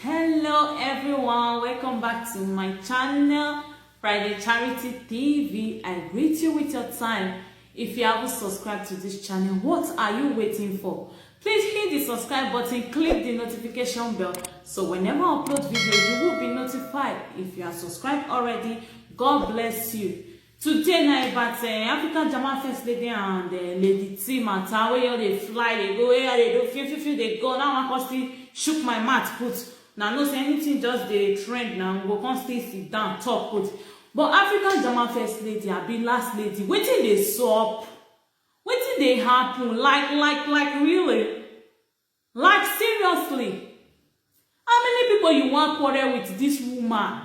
Hello everyone, welcome back to my channel Friday Charity TV. I greet you with your time. If you haven't subscribed to this channel, what are you waiting for? Please hit the subscribe button, click the notification bell, so whenever I upload video you will be notified. If you are subscribed already, God bless you. Today na about African German First Lady and Lady T matter where they fly, they go, where they do, few, they go. Now I still shook my mouth put. Now no say anything just the trend now, we go come stay sit down, talk put. But African German First Lady, I be last lady, wetin dey sup? Wetin dey happen? Like really? Like seriously? How many people you want quarrel with this woman?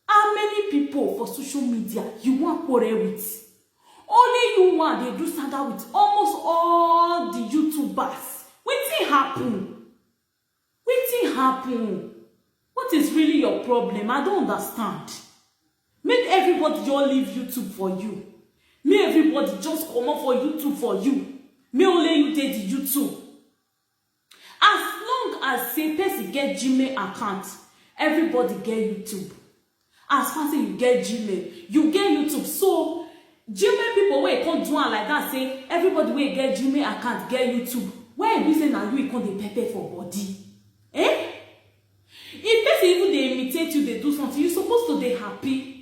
How many people for social media you want quarrel with? Only you want they do stand out with almost all the YouTubers. Wetin happen? Wetin happen? What is really your problem? I don't understand. Make everybody just leave YouTube for you. Make everybody just come up for YouTube for you. Make only you take the YouTube. As long as say person get Gmail account, everybody get YouTube. As far as you get Gmail, you get YouTube. So Gmail people wey come do am like that, say everybody wey get Gmail account get YouTube. Why be say na you come dey pepper for body? If person even dey imitate you, they do something, you supposed to dey happy.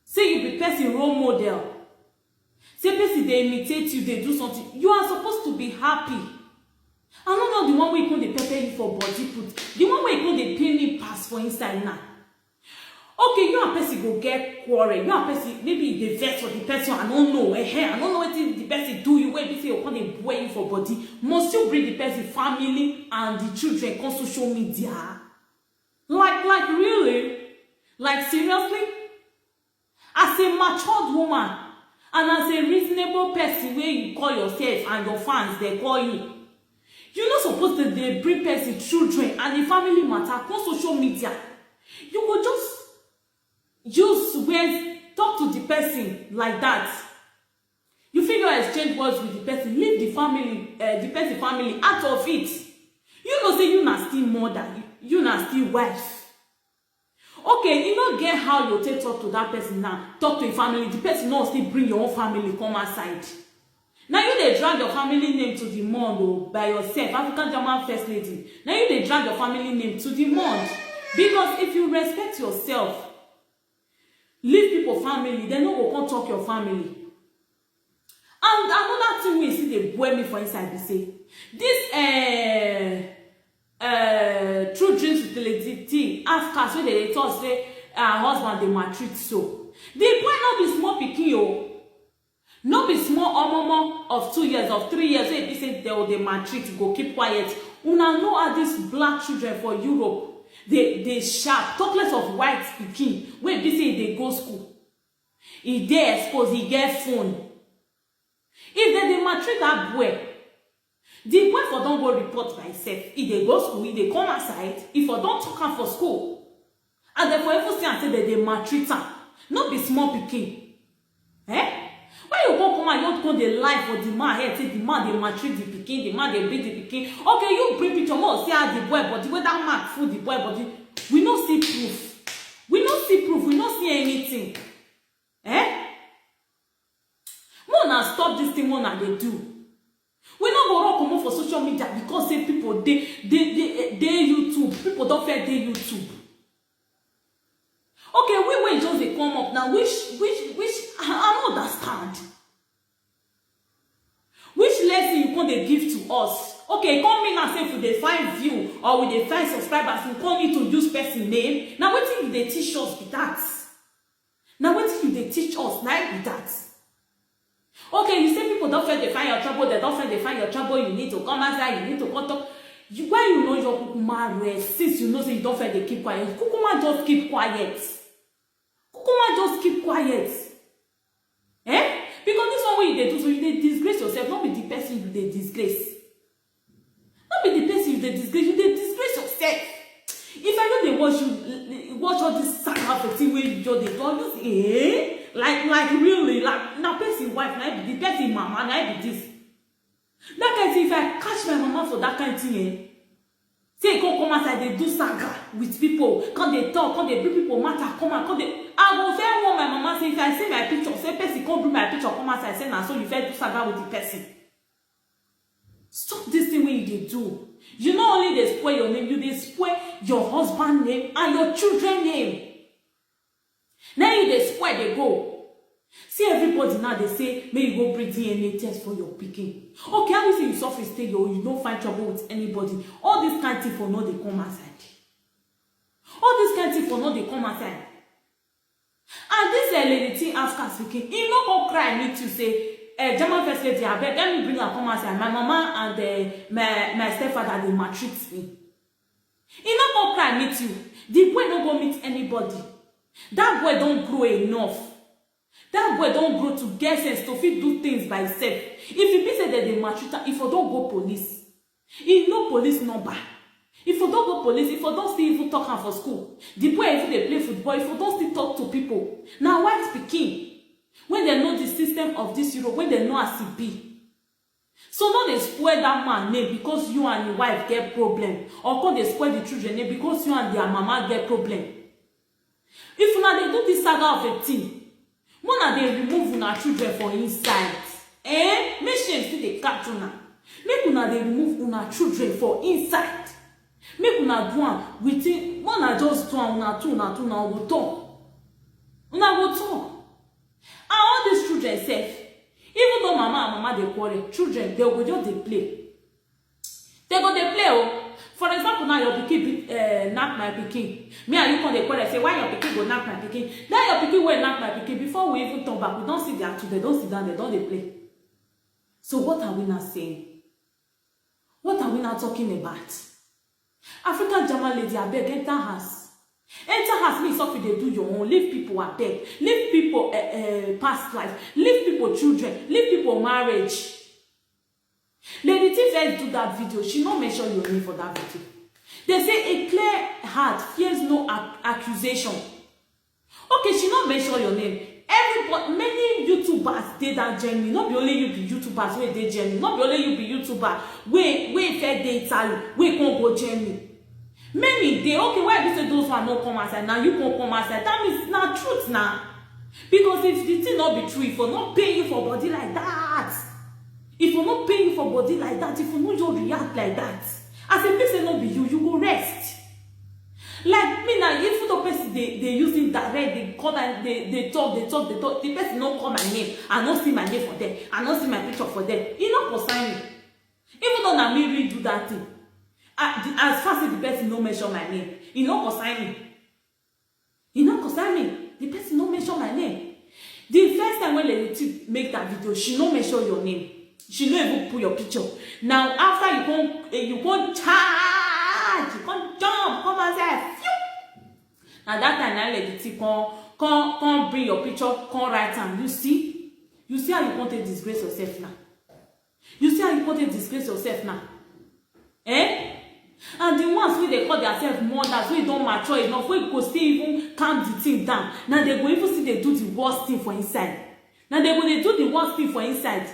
Say you be person role model. Say person dey imitate you, they do something, you are supposed to be happy. I don't know the one wey come dey pepper you for body put, the one wey come dey pay me pass for inside now. Okay, you and person go get quarrel. You and person maybe dey vex for the person. I don't know. I don't know what the person do you. Where be say you come dey boil you for body. Must you bring the person family and the children on social media? Like really? Like seriously? As a matured woman and as a reasonable person where you call yourself and your fans they call you, you're not supposed to they bring person, children and the family matter on social media. You will just use words, talk to the person like that. You figure exchange words with the person, leave the family, the person family out of it. You know, say you not still mother, you not still wife. Okay, you don't get how you take talk to that person now. Talk to your family, the person not still bring your own family come outside. Now you they drag your family name to the mound by yourself, African German First Lady. Now you they drag your family name to the mound. Because if you respect yourself, leave people family, they no go come talk your family. And another thing we see they boil me for inside, they say this true dreams with Lady T ask us when they talk say her husband they maltreat so. The boy not be small pikin o. No be small omomo of 2 years, of 3 years, wey be say they maltreat, go keep quiet. Una know how these black children for Europe, they sharp, talk less of white pikin, wey be say they go school. If they expose, he get phone. If they maltreat that boy, the boy for don't go report by himself. If they go school, if they come outside, if for don't talk am for school, and they for even see and say that they maltreat am, not be small pikin. When you go come and you don't the lie for the man here, say the man they maltreat the pikin, the man they beat the pikin. Okay, you bring picture more, see how the boy body, where that man fool the boy body. We no see proof. We no see proof. We no see anything. More now stop this thing. More now they do. We no go run come for social media because say people they YouTube. People don't fear they YouTube. Okay, we just they come up now. Which I don't understand. Which lesson you can they give to us? Okay, come in and say if they find view or with they find subscribers, you come in to use person name. Now what thing they teach us with that? Now what thing they teach us like with that? Okay, you say people don't feel they find your trouble, they don't feel they find your trouble, you need to come outside, you need to come talk. When you know your kukuma rest, since you know say you don't feel they keep quiet, kukuma just keep quiet. Kukuma just keep quiet. Because this one way they do, so you they disgrace yourself, not be the person you they disgrace. Not be the person you they disgrace, you they disgrace yourself. If I know they watch all this sacrifice where you just they do, like really, like now person wife, now the person mama, now be this. That kind of thing, if I catch my mama for that kind of thing, Say you come outside, they do saga with people. Quand they talk, quand they bring people matter, come out, quand they... I go very well, my mama say, if I see my picture, say person come bring my picture, come outside, say na so you fit do saga with the person. Stop this thing when you dey do. You not only dey spoil your name, you dey spoil your husband name and your children name. Now you dey spoil, they go. See everybody now, they say, may you go bring DNA test for your pikin. Okay, how you say you suffer stay or you don't find trouble with anybody? All this kind of thing for no they come outside. All this kind of thing for no they come outside. And this lady thing after speaking, he no go cry me to say, German first lady, I beg, let me bring her come outside. My mama and my stepfather, they maltreat me. He no go cry meet you. The boy no go meet anybody. That boy don't grow enough. That boy don't grow to get sense to fit do things by himself. If you be said that they maltreat, if you don't go police, if no police number, if you don't go police, if you don't still even talk am for school, the boy if they play football, if you don't still talk to people. Now why speaking? When they know the system of this Europe, when they know as it be. So now they spoil that man name because you and your wife get problem, or can they spoil the children name because you and their mama get problem. If now they do this saga of a thing, when they remove una children for inside, make shame still dey catch una. Make una dey remove una children for inside. Make una do am within, una just do am, una go talk. Una go talk. And all these children sef, even though mama and mama dey quarrel, children they go just dey play. They go dey play oh. For example, now your pikin knock my pikin. Me and you come dey quarrel say why your pikin go knock my pikin. Then your pikin will knock my pikin. Before we even turn back, we don't see their children, they don't sit down, they don't dey play. So what are we now saying? What are we now talking about? African German lady, I beg, enter house. Enter house means something they do your own. Leave people at beg. Leave people past life. Leave people children. Leave people marriage. Lady T first do that video. She not mention your name for that video. They say a clear heart fears no accusation. Okay, she not mention your name. Everybody, many YouTubers did that journey. Not be only you be YouTubers where they journey. Not be only you be YouTuber where fair they Italy where can't go journey. Many they okay. Why you say those one no come outside now? You can't come outside. That means not truth now. Because if the thing not be true, if you not pay you for body like that. If you not pay you for body like that, if you not just react like that, as a person not be you, you go rest. Like me now, if the person they using direct, they call and they talk, the person not call my name, I not see my name for them, I not see my picture for them. He not consign me. Even though na me really do that thing, as far as the person no mention my name, he not consign me. He not consign me. The person no mention my name. The first time when Lady make that video, she no mention your name. She don't even put your picture. Now after you can't charge, you can't jump, come and say, phew. Now that time now Lady T come bring your picture, come write and you see how you can't disgrace yourself now. You see how you can't disgrace yourself now. And the ones where they call themselves mothers, where don't mature enough, where you go still even calm the thing down. Now they go even see they do the worst thing for inside. Now they do the worst thing for inside,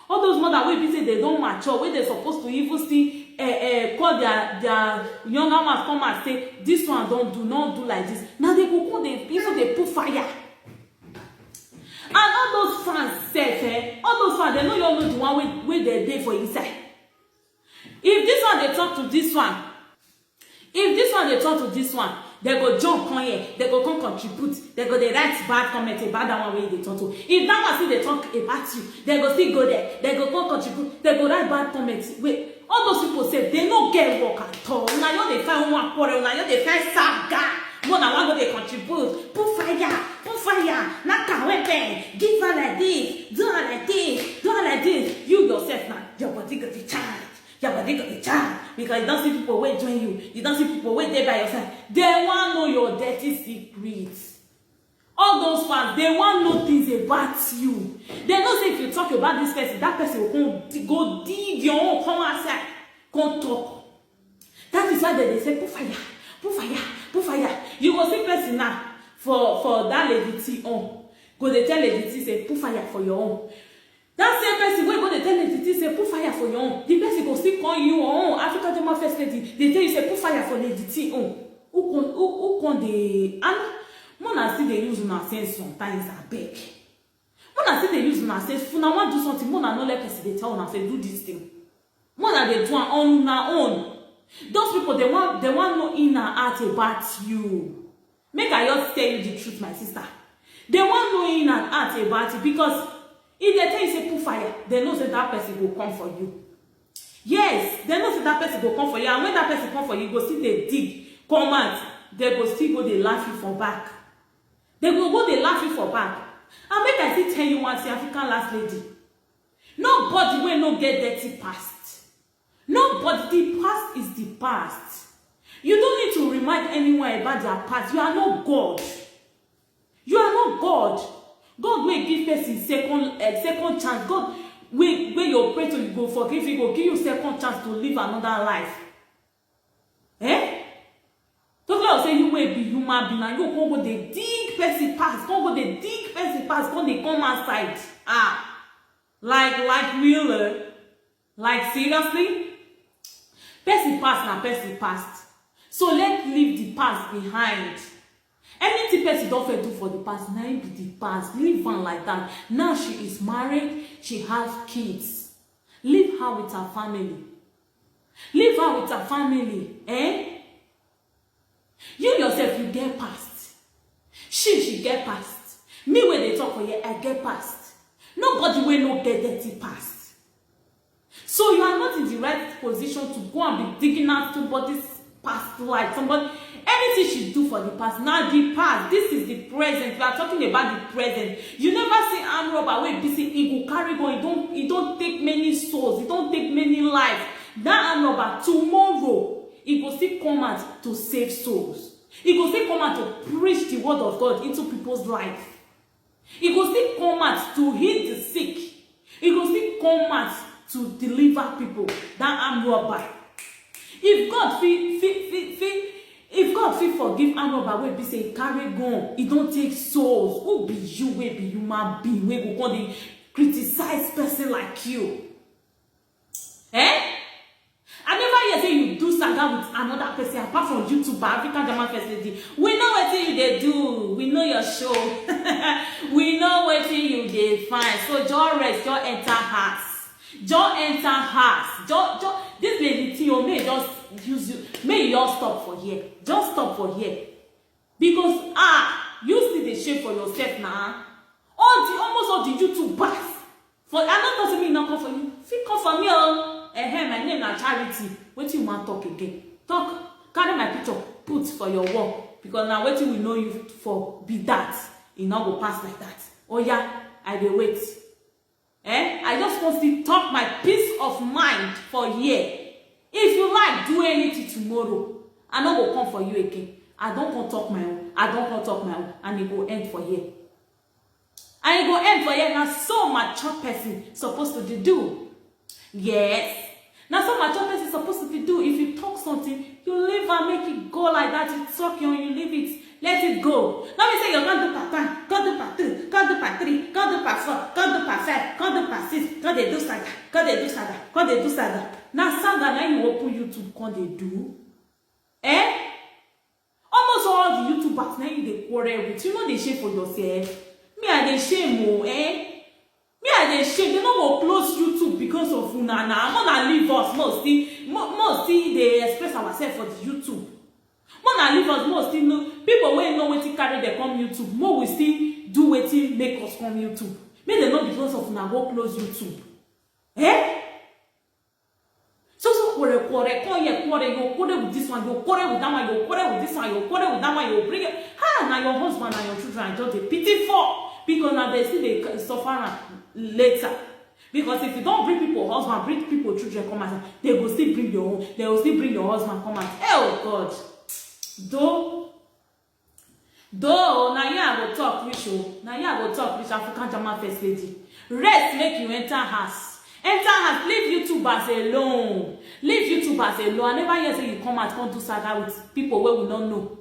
All those mothers where people say they don't mature, where they're supposed to even see call their younger ones come and say, this one don't do like this. Now they go call them people, they put fire. And all those fans say, all those fans, they know you all know the one where they're there for inside. If this one they talk to this one, they go jump on here, they go come contribute, they go they write bad comment about that one where they talk to. If that one see they talk about you, they go still go there, they go come contribute, they go write bad comments. Wait, all those people say they no get work at all. Now you they find one quarrel, now you they find saga. More than one go they contribute, put fire, knock her weapon, give her like this, do her like this, You yourself now, your body got the charge. Your body got the charge. Because you don't see people wait join you. You don't see people wait there by your side. They want to know your dirty secrets. All those fans, they want to know things about you. They know say if you talk about this person, that person will go dig your own, come outside, come talk. That is why they say, put fire. You go see person now for that Lady T on. Go they tell Lady T say, put fire for your own. That same person will go they tell Lady T say put fire for your own. The person go still call you own African German first lady. They tell you say put fire for Lady T own. Who con dey and Mona still dey use una sense sometimes abeg. Mona still dey use una sense. Una wan do something, Mona no let person dey tell una say do this thing. Mona dey do am on una own. Those people they want know in and out about you. Make I just tell you the truth, my sister. They want know in and out about you because if they tell you say put fire, they know say that person will come for you. Yes, they know say that person will come for you, and when that person come for you, go still they dig, come out, they go still go they laugh you for back. They go they laugh you for back. And make I still tell you one thing, African last lady. Nobody will no get dirty past. Nobody, the past is the past. You don't need to remind anyone about their past. You are not God. You are not God. God will give person second chance. God will when you pray to you go forgive, He will give you second chance to live another life. Eh? Talk about say you will be human being and you can't go the dig person past. Can't go the dig person past. Can't they come outside? Like real, like seriously. Person past na person past. So let's leave the past behind. Anything person don't do for the past, now it be the past. Leave one like that. Now she is married, she has kids. Leave her with her family. Leave her with her family. Eh? You yourself, you get past. She get past. Me when they talk for you, I get past. Nobody will no get dirty past. So you are not in the right position to go and be digging out somebody's past life. Somebody, anything she do for the past. Now the past, this is the present. We are talking about the present. You never see armed robber where busy he go carry going. He don't take many souls. He don't take many lives. That armed robber tomorrow he go still come out to save souls. He go still come out to preach the word of God into people's life. He go still come out to heal the sick. He go still come out to deliver people. That armed robber. If God fit forgive armed robber wey be say carry gun, he don't take souls. Who be you wey be human being wey go come dey criticize person like you? Eh? I never hear say you do saga with another person apart from YouTuber, African German first lady. We know what you they do. We know your show. We know what you they find. So just rest, just enter house. Just enter house. Just this lady Theo may just use you. May you just stop for here. Just stop for here. Because you see the shape for yourself now. Almost all the YouTubers. For I'm not doesn't mean not come for you. Fit come for me. My name na Charity. What you want talk again? Talk. Carry my picture. Put for your wall. Because now what we know you for be that. It not go pass like that. Oh yeah, I will wait. I just want to talk my peace of mind for here. If you like, do anything tomorrow. I no go come for you again. I don't want talk my own. I don't want talk my own. And it go end for here. And it go end for here. Now so mature person supposed to do. Yes. Now so mature person supposed to do. If you talk something, you leave and make it go like that. You talk you leave it. Let it go. Now we say you're going to do part 1, going to do part 2, going to do part 3, going to do part 4, going to do part 5, going to do part 6, going to do saga, going to do saga, going to do saga. Now saga now you open YouTube, going to do. Almost all the YouTubers now you they quarrel with. You know they shame for yourself. Me I they shame Me I they shame. They no go close YouTube because of una. I'm gonna leave us mostly they express ourselves for the YouTube. More leave us more still know people wey know wetin carry dem come YouTube. More we still do wetin make us come YouTube. Make dem not because of una go close YouTube. So quarrel, come here, quarrel. You quarrel with this one, you quarrel with that one, you quarrel with this one, you quarrel with that one, you bring it. Now your husband and your children just a pity for because now they still they suffer later. Because if you don't bring people husband, bring people children come out, they will still bring your own. They will still bring your husband come out. Oh God. Though now you I go talk rich. Now you I go talk rich African German first lady. Rest make you enter house. Enter house. Leave YouTubers alone. Leave YouTubers alone. I never hear say you come out come do saga with people where we don't know.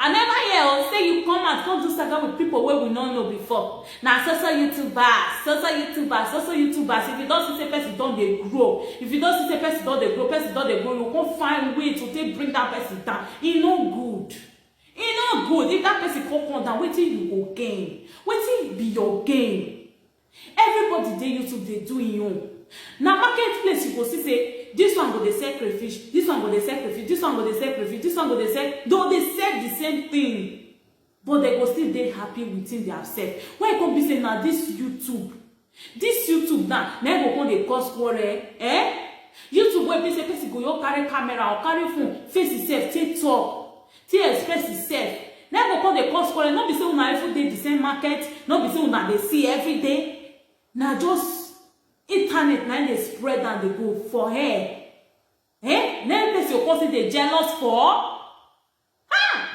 I never hear or say you come out come do saga with people wey we no know before. Na so YouTubers. If you don see say person don dey grow, if you don see say person don dey grow, you come find way to take bring that person down. E no good. E no good. If that person come down, wetin you go gain? Wetin be your gain? Everybody dey YouTube dey do im own. Na marketplace you go see say this one go dey sell crayfish, this one go dey sell crayfish, this one go dey sell crayfish, this one go dey sell. Though they sell the same thing, but they go still dey happy within themselves. When e come be say na this YouTube now, na go come dey cause quarrel. YouTube wey be say person go just carry camera or carry phone, face itself, take talk, take express itself. Na go come dey cause quarrel. No be say una every day the same market, no be say una dey see every day. Na just internet na dey spread and dey go for hair. Na person go come say dey jealous for.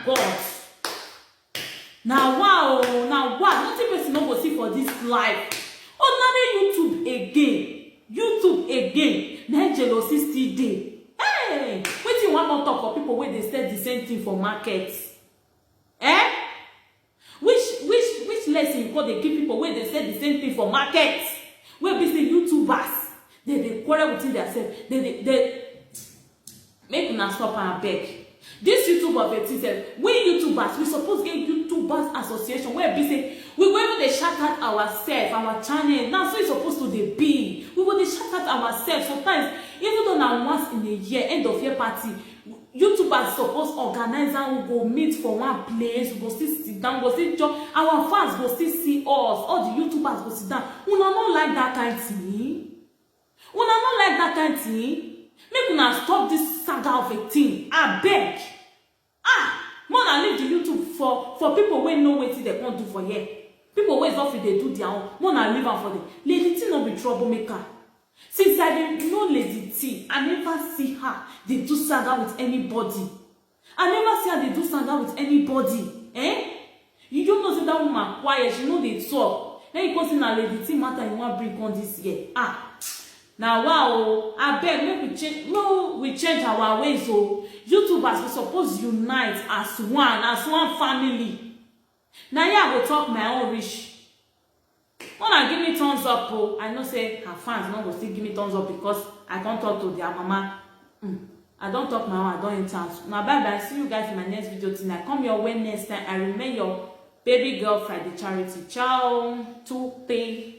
God. Now wow, nothing person no go see for this life. Ordinary YouTube again. Na jealousy still dey. Wetin you wan talk for people wey dey sell the same thing for market? Which lesson you go dey give people wey dey sell the same thing for market? Wey be say YouTubers dey quarrel within themselves. They make una stop and beg. This YouTube of it is we YouTubers, we suppose get YouTubers association where be say we go even dey shout out ourselves, our channel. Now so it's supposed to dey be. We go dey shout out ourselves. Sometimes even though na once in a year, end of year party, YouTubers suppose organize and we go meet for one place. We go still sit down, we go still join. Our fans go still see us. All the YouTubers go sit down. Una no like that kind thing. Make una stop this saga of a thing. Abeg. More than leave the YouTube for people wey know wetin they can't do for here. People wey don't fit dey do their own. More than leave am for them. Lady T no be troublemaker. Since I didn't know Lady T, I never see her they do saga with anybody. You don't know say that woman quiet, she know they talk. Then you come say na Lady T matter you want bring on this year. Now wow, I beg make we change our ways. YouTubers we suppose unite as one family. Now yeah, I go talk my own reach. Wanna give me thumbs up, I know say her fans not go still give me thumbs up because I can't talk to their mama. I don't talk my own, I don't enter. Now bye bye. See you guys in my next video tonight. Come your way next time. I remain your baby girl Friday Charity. Ciao. 2 P.